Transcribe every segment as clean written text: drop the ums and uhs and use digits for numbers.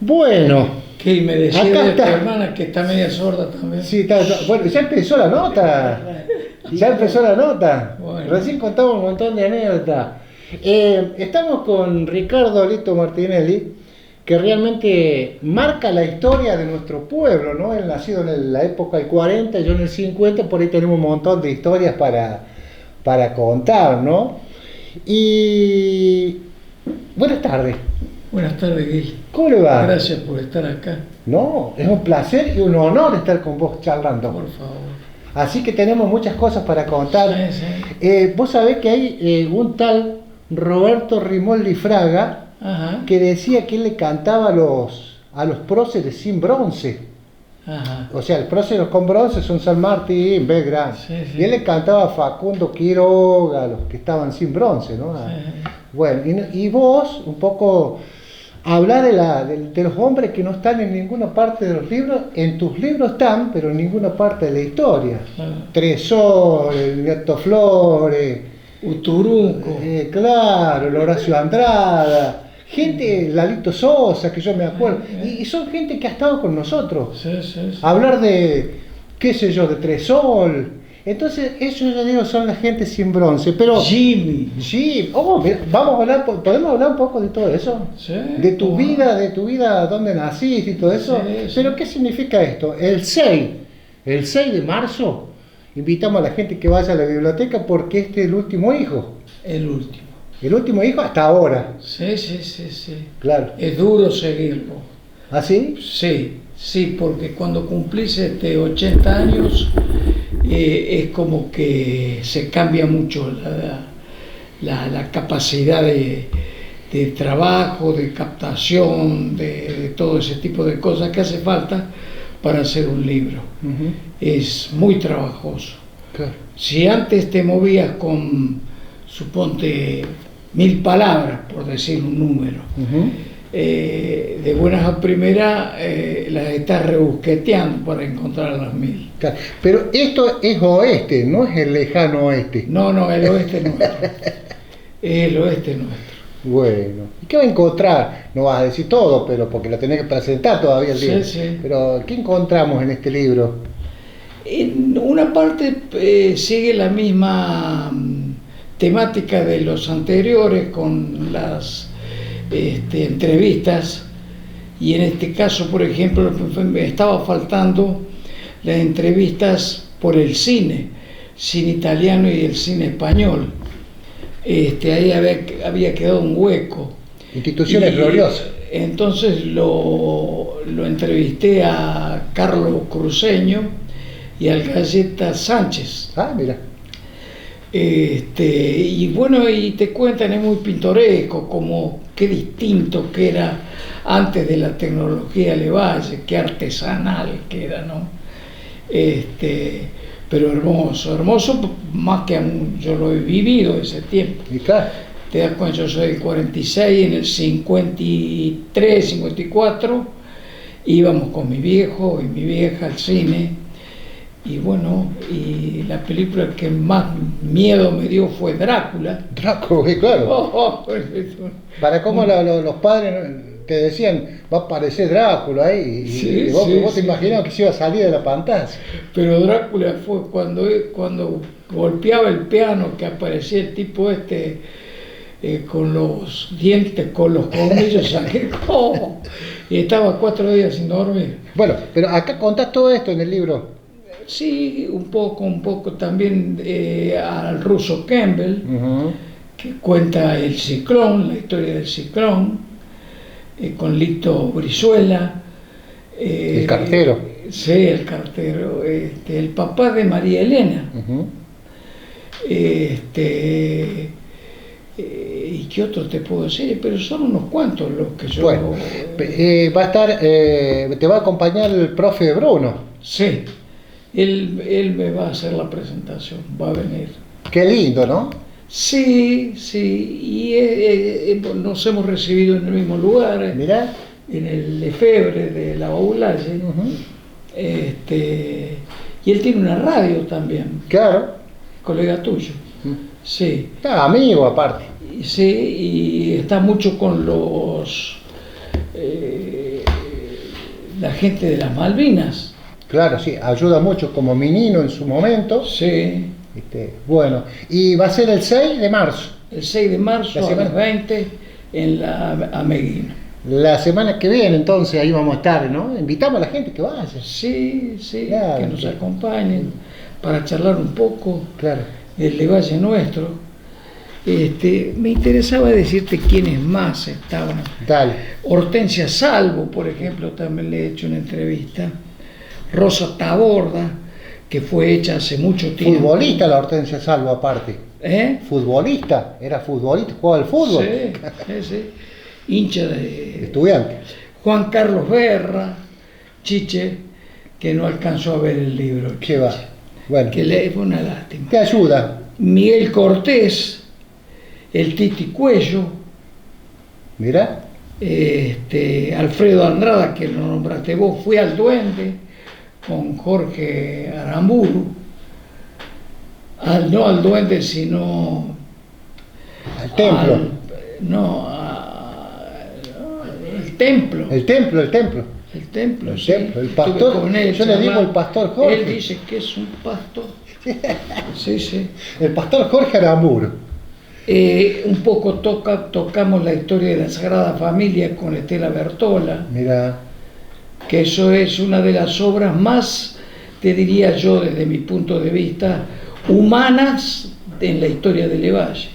Bueno, Que me decía acá de tu está. hermana que está media sorda también. Sí, bueno, ya empezó la nota. Ya empezó la nota. Bueno. Recién contamos un montón de anécdotas. Estamos con Ricardo Lito Martinelli, que realmente marca la historia de nuestro pueblo, ¿no? Él nacido en la época del 40, yo en el 50, por ahí tenemos un montón de historias para contar, ¿no? Y buenas tardes. Buenas tardes, Gil. ¿Cómo le va? Gracias por estar acá. No, es un placer y un honor estar con vos charlando. Por favor. Así que tenemos muchas cosas para contar. Sí, sí. Vos sabés que hay un tal Roberto Rimoldi Fraga Ajá. que decía que él le cantaba a los próceres sin bronce. Ajá. O sea, el próceres con bronce son San Martín, Belgrano. Sí, sí. Y él le cantaba a Facundo Quiroga, a los que estaban sin bronce, ¿no? Sí. Bueno, y vos un poco hablar de los hombres que no están en ninguna parte de los libros. En tus libros están, pero en ninguna parte de la historia. Claro. Tresor, el Gato Flores, Uturunco. claro, el Horacio Andrada, gente, Lalito Sosa, que yo me acuerdo, y son gente que ha estado con nosotros. Sí, sí, sí. Hablar de, qué sé yo, de Tresol. Entonces, ellos, ya digo, son la gente sin bronce, pero... Jimmy. Sí, mira, vamos a hablar, podemos hablar un poco de todo eso, Sí. de tu vida, dónde naciste y todo eso. Sí, sí. Pero ¿qué significa esto? El 6 de marzo, invitamos a la gente que vaya a la biblioteca porque este es el último hijo. El último hijo hasta ahora, Sí, sí, sí, sí. claro. Es duro seguirlo. ¿Así? Sí, sí, porque cuando cumplís 80 años es como que se cambia mucho la capacidad de trabajo, de captación, de todo ese tipo de cosas que hace falta para hacer un libro. Ujú. Es muy trabajoso. Claro. Si antes te movías con, suponte, 1000 palabras, por decir un número, Ujú. de buenas a primeras las estás rebusqueteando para encontrar las 1000. Claro. Pero esto es oeste, no es el lejano oeste. No, no, el oeste nuestro. Es el oeste nuestro. Bueno, ¿y qué va a encontrar? No vas a decir todo, pero porque lo tenés que presentar todavía el Sí, libro. sí. Pero, ¿qué encontramos en este libro? En una parte sigue la misma temática de los anteriores con las entrevistas, y en este caso, por ejemplo, me estaba faltando las entrevistas por el cine italiano y el cine español. Ahí había quedado un hueco. Instituciones Y gloriosas. entonces lo entrevisté a Carlos Cruceño y al Galleta Sánchez. Ah, mira. Y bueno, y te cuentan, es muy pintoresco, como qué distinto que era antes de la tecnología Levalle, qué artesanal que era, ¿no? Pero hermoso más que yo lo he vivido ese tiempo. Y claro, Te das cuenta, yo soy del 46, en el 53, 54, íbamos con mi viejo y mi vieja al cine, y bueno, y la película que más miedo me dio fue Drácula. Draco, claro. Para cómo los padres te decían, va a aparecer Drácula ahí, y Sí, vos, sí, vos te sí. imaginabas que se iba a salir de la pantalla. Pero Drácula fue cuando golpeaba el piano, que aparecía el tipo con los dientes, con los colmillos sacados, y estaba 4 días sin dormir. Bueno, pero acá contás todo esto en el libro. Sí, un poco también al ruso Campbell, Ujú. que cuenta el ciclón, la historia del ciclón, con Lito Brizuela. El cartero. Sí, el cartero, el papá de María Elena. Ujú. ¿Y qué otro te puedo decir? Pero son unos cuantos los que yo... Bueno, va a estar, te va a acompañar el profe Bruno. Sí, él me va a hacer la presentación, va a venir. Qué lindo, ¿no? Sí, y nos hemos recibido en el mismo lugar, Mirá. en el Lefebvre de la Baulalle. Ujú. Y él tiene una radio también, Claro. colega tuyo. Sí, Amigo aparte. sí, y está mucho con los gente de las Malvinas. Claro, sí, ayuda mucho como menino en su momento. Sí. Bueno, y va a ser el 6 de marzo. El 6 de marzo a las 20 en la Ameguino. La semana que viene, entonces, ahí vamos a estar, ¿no? Invitamos a la gente que vaya. Sí, sí, claro, que nos acompañen para charlar un poco claro. del Valle nuestro. Me interesaba decirte quiénes más estaban. Dale. Hortensia Salvo, por ejemplo, también le he hecho una entrevista. Rosa Taborda, que fue hecha hace mucho tiempo. Futbolista la Hortensia Salvo, aparte. Futbolista, era futbolista, jugaba al fútbol. Sí. Hincha de estudiante. Juan Carlos Berra, Chiche, que no alcanzó a ver el libro. ¿Qué va? Bueno. Que le fue una lástima. Te ayuda. Miguel Cortés, el Titi Cuello. Mira. Alfredo Andrada, que lo nombraste vos, fui al Duende con Jorge Aramburu. No al Duende, sino al templo. El templo. El templo. Sí. El pastor. Yo le digo el pastor Jorge. Él dice que es un pastor. Sí. El pastor Jorge Aramburu. Un poco tocamos la historia de la Sagrada Familia con Estela Bertola. Mira. Que eso es una de las obras más, te diría yo, desde mi punto de vista, humanas en la historia de Levalle.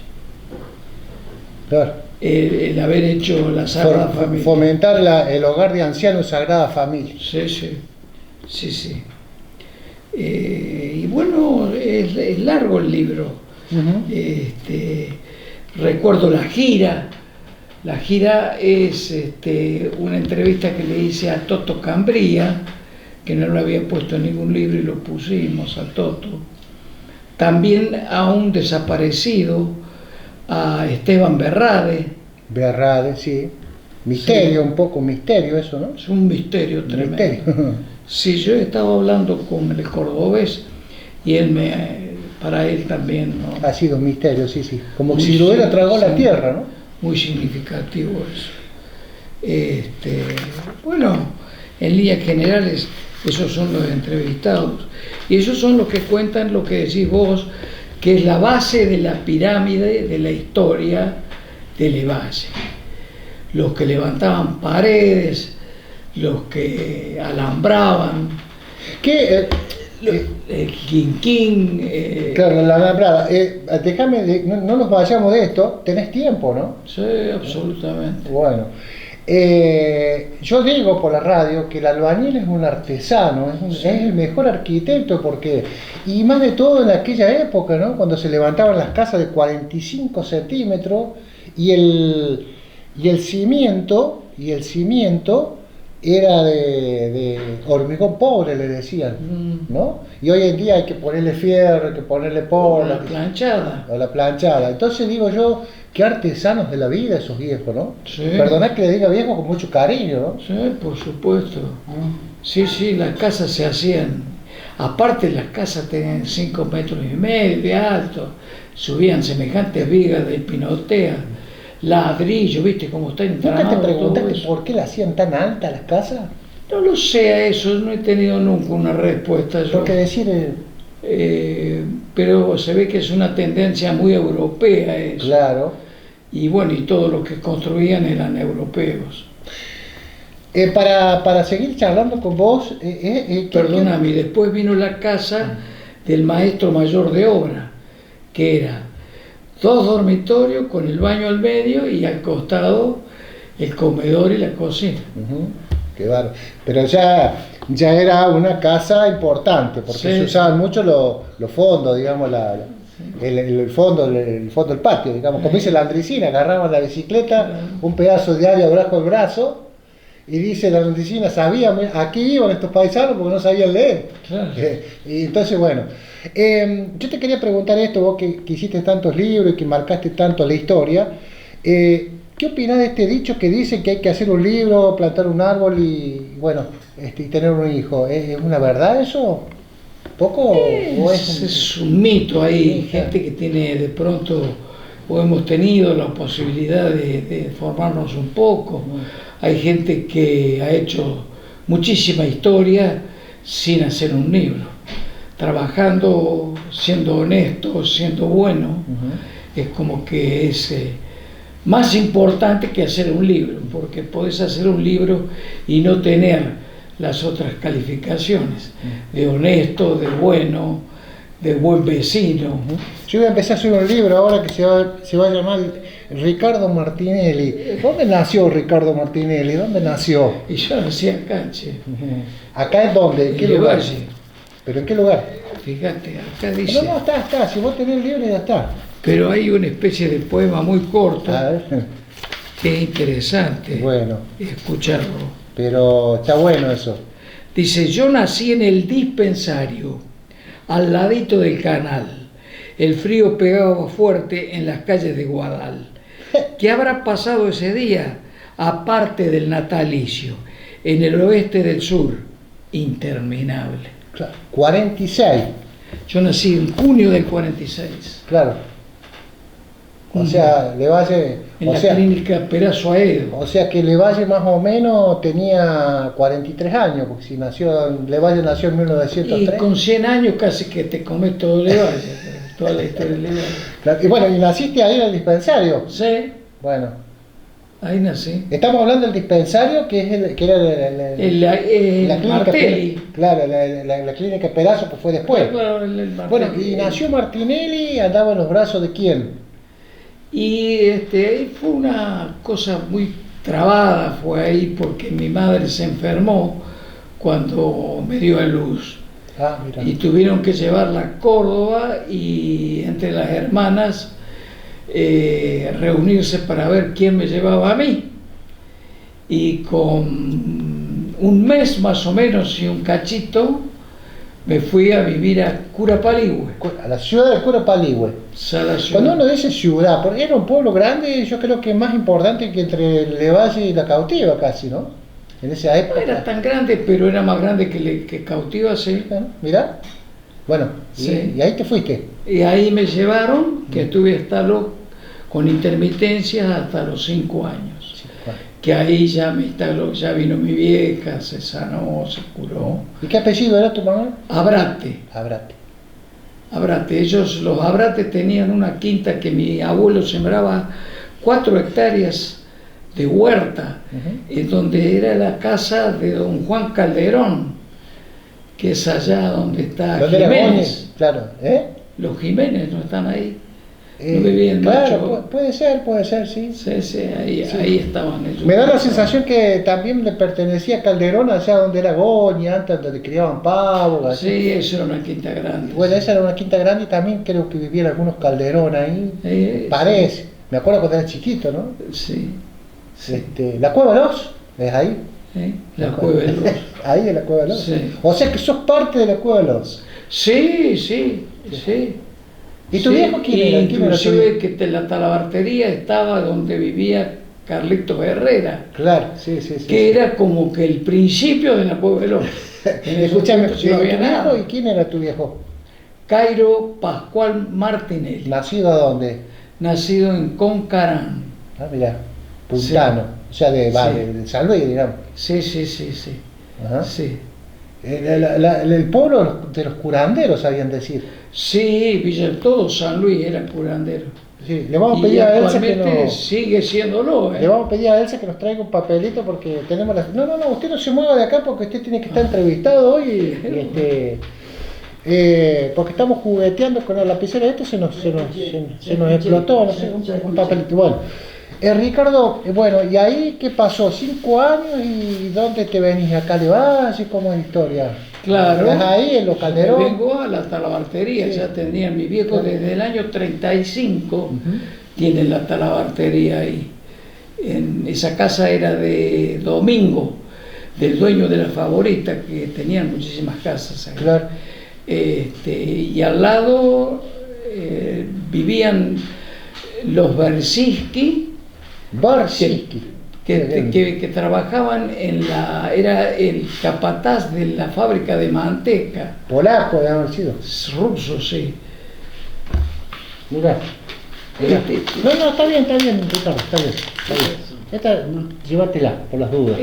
Claro. El haber hecho la Sagrada Familia. Fomentar el hogar de ancianos Sagrada Familia. Sí. Y bueno, es largo el libro. Recuerdo la gira. La gira es una entrevista que le hice a Toto Cambría, que no lo había puesto en ningún libro y lo pusimos a Toto. También a un desaparecido, a Esteban Berrade. Berrade, sí. Misterio, sí. Un poco misterio eso, ¿no? Es un misterio tremendo. Sí, yo estaba hablando con el cordobés y para él también, ¿no? Ha sido un misterio, sí. Como si lo hubiera tragado la tierra, ¿no? Muy significativo eso. Bueno, en líneas generales, esos son los entrevistados. Y esos son los que cuentan lo que decís vos, que es la base de la pirámide de la historia de Levalle. Los que levantaban paredes, los que alambraban. ¿Qué? El quinquín. Claro, la alambrada. Déjame, no nos vayamos de esto, tenés tiempo, ¿no? Sí, absolutamente. Bueno, yo digo por la radio que el albañil es un artesano, es el mejor arquitecto, porque, y más de todo en aquella época, ¿no? Cuando se levantaban las casas de 45 centímetros y el cimiento era de hormigón pobre, le decían, ¿no? Y hoy en día hay que ponerle fierro, hay que ponerle polvo. O la planchada. Entonces digo yo, qué artesanos de la vida esos viejos, ¿no? Sí. Perdonad que le diga viejo con mucho cariño, ¿no? Sí, por supuesto. Sí, las casas se hacían. Aparte las casas tenían 5,5 metros de alto, subían semejantes vigas de pinotea. Ladrillo, ¿viste cómo está entramado? ¿Nunca te preguntaste por qué la hacían tan alta las casas? No lo sé a eso, no he tenido nunca una respuesta. Porque decir... pero se ve que es una tendencia muy europea eso. Claro. Y bueno, y todos los que construían eran europeos. Para seguir charlando con vos... Perdóname, después vino la casa del maestro mayor de obra, que era 2 dormitorios con el baño al medio y al costado el comedor y la cocina. Qué bárbaro. Pero ya era una casa importante, porque se usaban mucho los fondos, digamos, el fondo del patio, digamos, como dice la Andresina, agarraban la bicicleta, un pedazo de área bajo el brazo, y dice la Andresina, sabían, aquí iban estos paisanos porque no sabían leer. Claro. Y entonces, bueno, yo te quería preguntar esto, vos que hiciste tantos libros y que marcaste tanto la historia, ¿qué opinás de este dicho que dice que hay que hacer un libro, plantar un árbol y, bueno, y tener un hijo? ¿Es una verdad eso? ¿Poco? Es un mito, hay gente que tiene de pronto, o hemos tenido la posibilidad de formarnos un poco, hay gente que ha hecho muchísima historia sin hacer un libro. Trabajando, siendo honesto, siendo bueno, es como que es más importante que hacer un libro, porque podés hacer un libro y no tener las otras calificaciones de honesto, de bueno, de buen vecino. Yo voy a empezar a hacer un libro ahora que se va a llamar Ricardo Martinelli. ¿Dónde nació Ricardo Martinelli? ¿Dónde nació? Y yo nací acá, che. ¿Acá es dónde? ¿En qué En lugar? Levalle. ¿Pero en qué lugar? Fíjate, acá dice. No, está. Si vos tenés el libro ya está. Pero hay una especie de poema muy corto A ver. que es interesante Bueno, escucharlo. pero está bueno eso. Dice, yo nací en el dispensario, al ladito del canal. El frío pegaba fuerte en las calles de Guadal. ¿Qué habrá pasado ese día? Aparte del natalicio, en el oeste del sur, interminable. Claro. 46, Yo nací en junio del 46, claro. O sea, Levalle, en o la sea, clínica Perazo Aedo. o sea que Levalle más o menos tenía 43 años, porque si Levalle nació en Y 1903. con 100 años casi que te comes todo Levalle, toda la historia de Levalle. Claro, y bueno, y naciste ahí en el dispensario. Sí, Bueno, ahí nací. estamos hablando del dispensario que era la clínica Martelli. Claro, la clínica Perazo, que fue después. Claro, el Bueno, Martelli. y nació Martinelli, andaba en los brazos de quién. Y ahí fue una cosa muy trabada, fue ahí porque mi madre se enfermó cuando me dio a luz. Ah, mira. Y tuvieron que llevarla a Córdoba y entre las hermanas reunirse para ver quién me llevaba a mí. Y con un mes más o menos y un cachito me fui a vivir a Curapaligüe. A la ciudad de Curapaligüe. Cuando uno dice ciudad, porque era un pueblo grande, yo creo que más importante que entre Levalle y La Cautiva casi, ¿no? En esa No época. era tan grande, pero era más grande que Cautiva, sí. Mirá. Bueno, Sí. y ahí te fuiste. Y ahí me llevaron, que estuve con intermitencias hasta los 5 años. Sí, bueno. Que ahí ya me instaló, ya vino mi vieja, se sanó, se curó. ¿Y qué apellido era tu mamá? Abrate. Abrate. Los Abrate tenían una quinta que mi abuelo sembraba 4 hectáreas de huerta, en donde era la casa de don Juan Calderón, que es allá donde está ¿Dónde era Jiménez. Gómez? Claro, ¿eh? Los Jiménez no están ahí. No vivían claro, mucho. puede ser, sí. Sí, ahí estaban ellos. Me da la sensación que también le pertenecía a Calderón, allá donde era Goña, antes donde criaban pavos. Así. Sí, eso era una quinta grande. Bueno, esa era una quinta grande y también creo que vivían algunos Calderón ahí. Parece. Sí. Me acuerdo cuando era chiquito, ¿no? Sí. La Cueva Los, ¿es ahí? La Cueva de los. Ahí en la Cueva Los. Sí. O sea que sos parte de la Cueva Los. Sí. ¿Y tu viejo quién era? ¿Quién era tu Inclusive viejo? que la talabartería estaba donde vivía Carlitos Herrera, Claro, sí. que era como que el principio de la Cueva de los. Escúchame, Si no había ¿tu viejo nada. y quién era tu viejo? Cairo Pascual Martinelli, ¿Nacido a dónde? nacido en Concarán. Ah, mira, puntano, o sea, de San Luis, digamos. Sí. Ajá. Sí. El pueblo de los curanderos, sabían decir. Sí, todo San Luis era curandero. Sí, le vamos a Y pedir a Elsa que actualmente nos... sigue siéndolo, Le vamos a pedir a Elsa que nos traiga un papelito porque tenemos la... No, usted no se mueva de acá porque usted tiene que estar entrevistado hoy. Porque estamos jugueteando con la lapicera, se nos explotó, no sé, un papelito. Bueno, Ricardo, bueno, ¿y ahí qué pasó? 5 años y ¿dónde te venís? ¿Acá le vas? ¿Y cómo es la historia? Claro. ¿Estás ahí en los Calderón? Vengo a la talabartería, Sí. ya tenían mi viejo desde el año 35, tienen la talabartería ahí. Esa casa era de Domingo, del dueño de La Favorita, que tenían muchísimas casas ahí. Claro. Y al lado vivían los Bersinski, Barsinski. que trabajaban era el capataz de la fábrica de manteca. Polaco de haber sido. Ruso, sí. Mirá. No, está bien, Ricardo, está bien. Esta, llévatela, por las dudas.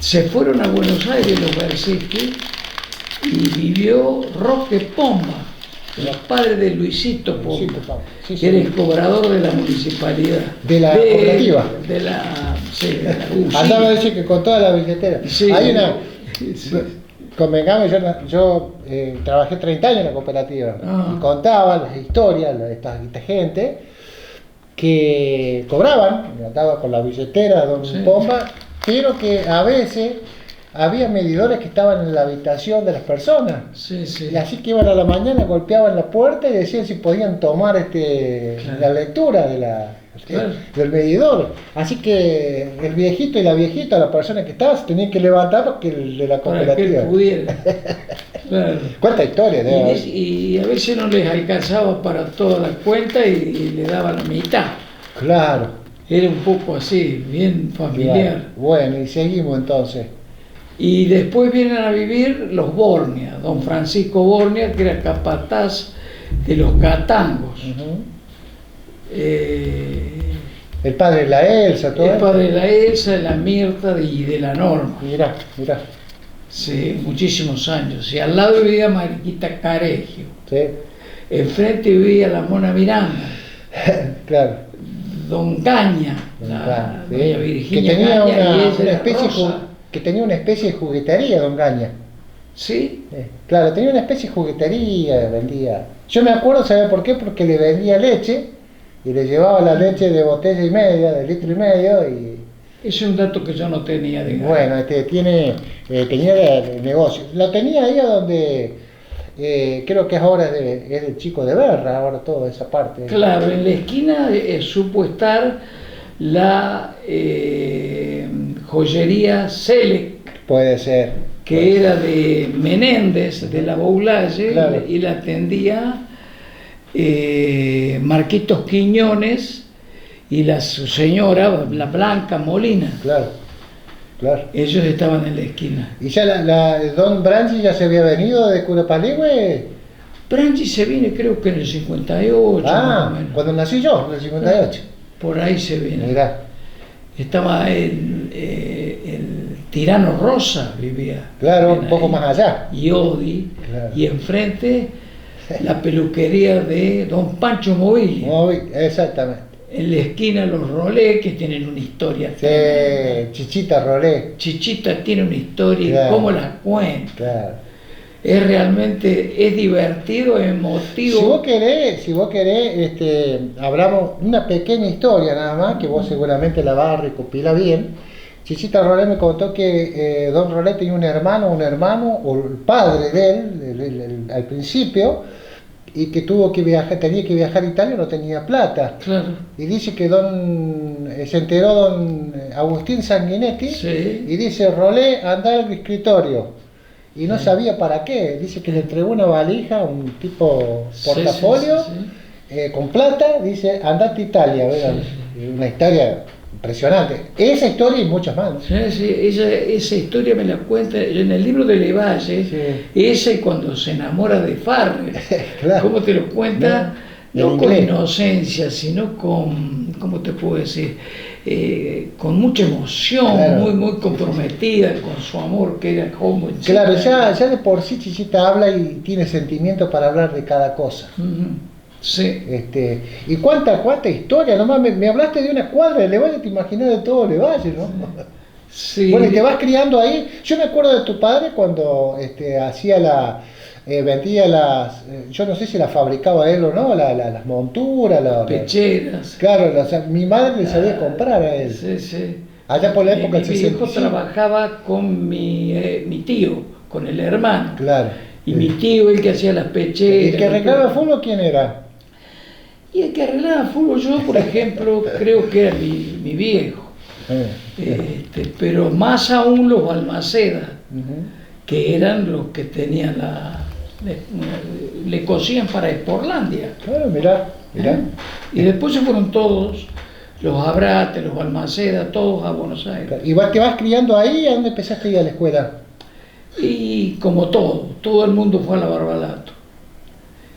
Se fueron a Buenos Aires los Bersinski y vivió Roque Pomba, los padres de Luisito Pomba, Sí, que era el cobrador de la municipalidad. De la cooperativa. Sí, de la Andaba a decir que con toda la billetera. Sí. Hay una. Sí. Convengamos, yo trabajé 30 años en la cooperativa y contaba las historias de esta gente que cobraban, andaba con la billetera Don Pomba, pero que a veces había medidores que estaban en la habitación de las personas. Sí, sí. Y así que iban a la mañana, golpeaban la puerta y decían si podían tomar la lectura del medidor. Así que el viejito y la viejita, la persona que estaba, se tenían que levantar porque el de la cooperativa. Para que él pudiera. Claro. ¿Cuánta historia? Y a veces no les alcanzaba para toda la cuenta y le daban la mitad. Claro. Era un poco así, bien familiar. Claro. Bueno, y seguimos entonces. Y después vienen a vivir los Bornia, don Francisco Bornia, que era capataz de los Catangos. El padre de la Elsa, todo. El padre de la Elsa, de la Mirta y de la Norma. Mirá. Sí, muchísimos años. Y al lado vivía Mariquita Caregio. Sí. Enfrente vivía la Mona Miranda. Claro. Don Gaña, la sí. doña Virginia que tenía Gaña, y una ella era especie Rosa. que tenía una especie de juguetería, Don Gaña. Sí. Claro, tenía una especie de juguetería, vendía. Yo me acuerdo, ¿sabe por qué? Porque le vendía leche y le llevaba la leche de botella y media, de litro y medio y... Ese es un dato que yo no tenía de Gaña. Bueno, tenía el negocio. Lo tenía ahí a donde creo que ahora es del Chico de Berra, ahora toda esa parte. Claro, en la esquina supo estar la joyería Selec, Puede ser. que era de Menéndez, de la Boulaye, Claro. y la atendía Marquitos Quiñones y su señora, la Blanca Molina. Claro. Ellos estaban en la esquina. ¿Y ya Don Branchi ya se había venido de Curapaligüe? Branchi se viene creo que en el 58, más o menos. Cuando nací yo, en el 58. Por ahí se viene. Mirá. Estaba el Tirano Rosa, vivía. Claro, un poco ahí. más allá. Y Odi. Claro. Y enfrente la peluquería de Don Pancho Mobilia. Exactamente. En la esquina los Rolé, que tienen una historia. Sí, Chichita Rolé. Chichita tiene una historia, Claro. y cómo la cuenta. Claro. Es divertido, emotivo. Si vos querés, hablamos una pequeña historia nada más, que vos seguramente la vas a recopilar bien. Chichita Rolé me contó que Don Rolé tenía un hermano, o el padre de él, al principio, y que tenía que viajar a Italia, no tenía plata. Claro. Y dice que se enteró don Agustín Sanguinetti, Sí. y dice, Rolé, anda al escritorio. Y no sabía para qué. Dice que le entregó una valija, un tipo portafolio, Sí. Con plata, dice, andate a Italia. ¿Verdad? Una historia impresionante. Esa historia y muchas más, ¿no? Esa historia me la cuenta en el libro de Levalle. Sí. Ese cuando se enamora de Farrell. Claro. ¿Cómo te lo cuenta? No, No en con inglés. inocencia, sino con, ¿cómo te puedo decir? Con mucha emoción, Claro. muy comprometida con su amor, que era como... Claro, ya de por sí Chichita habla y tiene sentimiento para hablar de cada cosa. Sí. Y cuánta historia, nomás me hablaste de una cuadra de Levalle, te imaginas de todo Levalle, ¿no? Sí. Bueno, y te vas criando ahí. Yo me acuerdo de tu padre cuando hacía vendía yo no sé si las fabricaba él o no, las monturas, Pecheras. claro, mi madre le sabía comprar a él. Sí. Allá por la época Mi del viejo 65. trabajaba con mi tío, con el hermano. Claro. Y mi tío, el que hacía las pecheras. ¿Y el que arreglaba el fútbol quién era? Y el que arreglaba fútbol, yo, por ejemplo, creo que era mi viejo. Pero más aún los Balmaceda, que eran los que tenían le cosían para Esporlandia. Claro, mirá. Y después se fueron todos, los Abrate, los Balmaceda, todos a Buenos Aires. ¿Y te vas criando ahí? ¿A dónde empezaste a ir a la escuela? Y como todo el mundo fue a la Barbalato.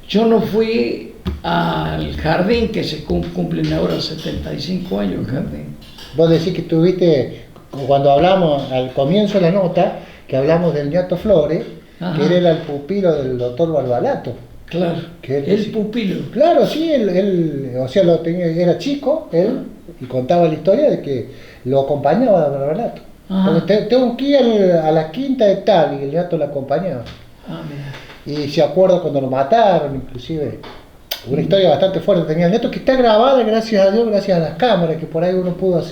Yo no fui al jardín, que se cumplen ahora 75 años el jardín. Vos decís que tuviste cuando hablamos al comienzo de la nota, que hablamos del ñato Flores, Ajá. que él era el pupilo del doctor Barbalato. Claro, Que el pupilo. Claro, sí, él o sea, era chico, él, y contaba la historia de que lo acompañaba a Barbalato. Ajá. Tengo que ir a la quinta de tal, y el gato lo acompañaba. Ah, mira. Y se acuerda cuando lo mataron, inclusive. Una historia bastante fuerte tenía el neto, que está grabada, gracias a Dios, gracias a las cámaras, que por ahí uno pudo hacer